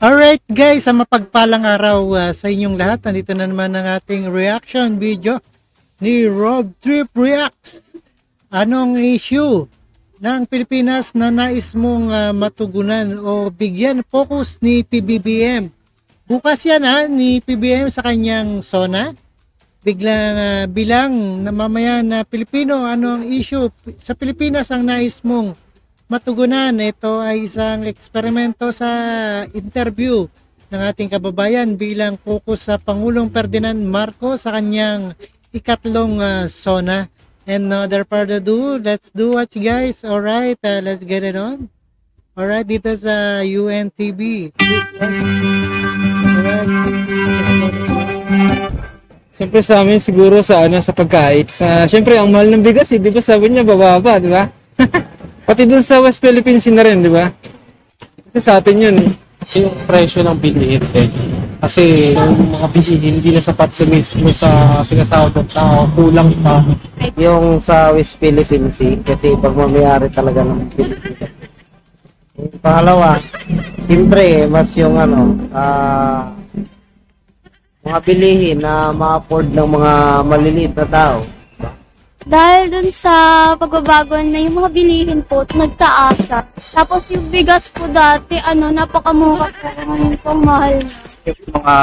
Alright guys, sa mapagpalang araw sa inyong lahat. Nandito na naman ang ating reaction video ni Rob Trip Reacts. Anong issue ng Pilipinas na nais mong matugunan o bigyan focus ni PBBM? Bukas yan ni PBBM sa kanyang SONA. Bilang na mamaya na Pilipino, ano ang issue sa Pilipinas ang nais mong matugunan? Ito ay isang eksperimento sa interview ng ating kababayan bilang focus sa Pangulong Ferdinand Marcos sa kanyang ikatlong SONA. And no other further ado, let's do watch guys. Alright, let's get it on. Alright, dito sa UNTV. Siyempre sa amin siguro sa pagkain. Siyempre ang mahal ng bigas, di ba sabi niya bababa, di ba? Pati dun sa West Philippines na rin, di ba? Kasi sa atin yun. Yung presyo ng bilihin din. Kasi yung mga bilihin hindi na sapat sa mismo sa sinasahod ng tao, kulang pa. Yung sa West Philippines kasi pagmamayari talaga ng Pilipinas. Yung pangalawa, siyempre mas yung mga bilihin na ma-afford ng mga maliliit na tao. Dahil dun sa pagbabago na yung mga bilihin po, nagtaasa. Tapos yung bigas po dati, napakamura po. Ngayon po, mahal na. Yung mga,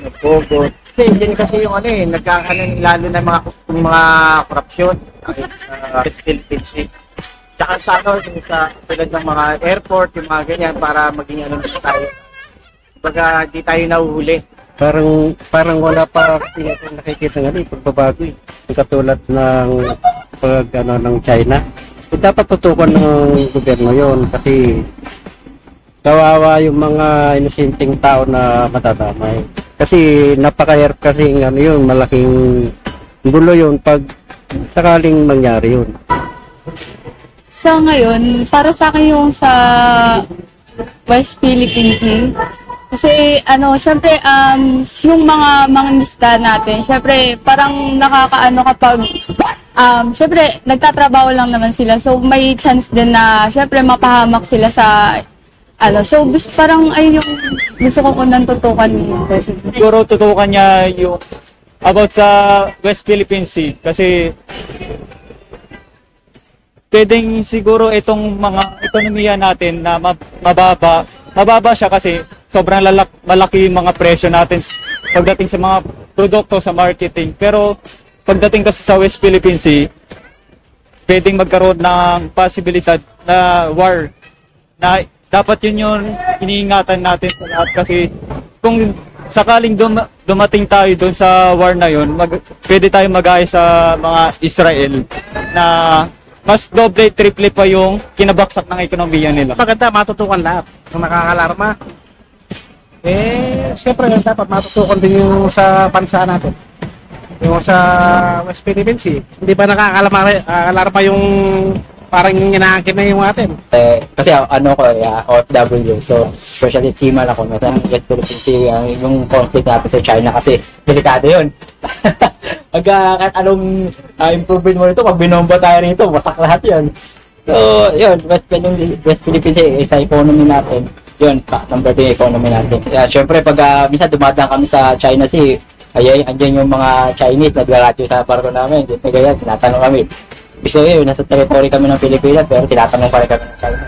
nagbogot. Kasi yun kasi yung nagkakaroon lalo na mga korupsyon sa Philippines. Tsaka sa tulad ng mga airport, yung mga ganyan, para maging tayo. Baga, di tayo nahuhuli. Parang wala pa kasi nakikita pagbabago Yung katulad ng ng China. Dapat tutukan ng gobyerno yon kasi kawawa yung mga inosenteng tao na matadamay. Kasi napakahirap kasi yun, malaking gulo yun pag sakaling mangyari yun. Sa ngayon, para sa akin yung sa West Philippines kasi syempre yung mga mangingisda natin, syempre parang nakakaano kapag syempre nagtatrabaho lang naman sila. So may chance din na syempre mapahamak sila sa so parang ayun yung gusto ko unang tutukan ni President. Siguro tutukan niya yung about sa West Philippines Sea kasi pwedeng siguro itong mga ekonomiya natin na mababa siya kasi sobrang malaki yung mga presyo natin pagdating sa mga produkto sa marketing. Pero pagdating kasi sa West Philippines Sea, pwedeng magkaroon ng posibilidad na war. Na dapat yun yung iniingatan natin sa lahat kasi kung sakaling dumating tayo doon sa war na yun, pwede tayo mag-ayos sa mga Israel na mas doble, triple pa yung kinabaksak ng ekonomiya nila. Maganda, matutukan lahat ng nakakalarma. Siyempre dapat matutukan din yung sa bansa natin. Yung sa West Philippines hindi ba nakakalarma yung parang inaangkin na yung atin? Kasi OFW, so especially seaman ako, nasa West Philippines yung conflict natin sa China kasi delikado yun. Kahit anong improvement mo nito, pag binomba tayo rito, wasak lahat yun. So, yun, West Philippines sa economy natin, yun, number 2 economy natin. Siyempre, pag minsan dumadaan kami sa China Sea, andyan yung mga Chinese naglalatyo sa barko namin. Ganyan, tinatanong kami. So, yun, nasa territory kami ng Pilipinas, pero tinatanong pa rin kami ng China.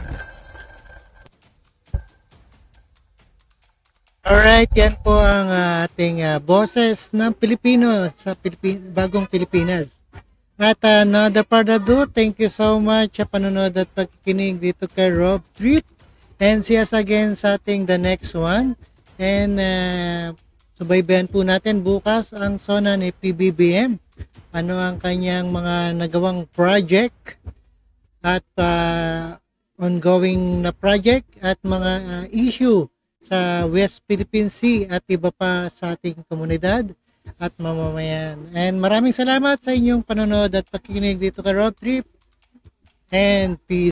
Alright, yan po ang ating boses ng Pilipino sa bagong Pilipinas. At another part ado, thank you so much sa panonood at pagkikinig dito kay Rob Trip. And see us again sa ating the next one. And subaybayan po natin bukas ang SONA ni PBBM. Ano ang kanyang mga nagawang project at ongoing na project at mga issue sa West Philippine Sea at iba pa sa ating komunidad at mamamayan. And maraming salamat sa inyong panonood at pakikinig dito kay Rob Trip. And peace.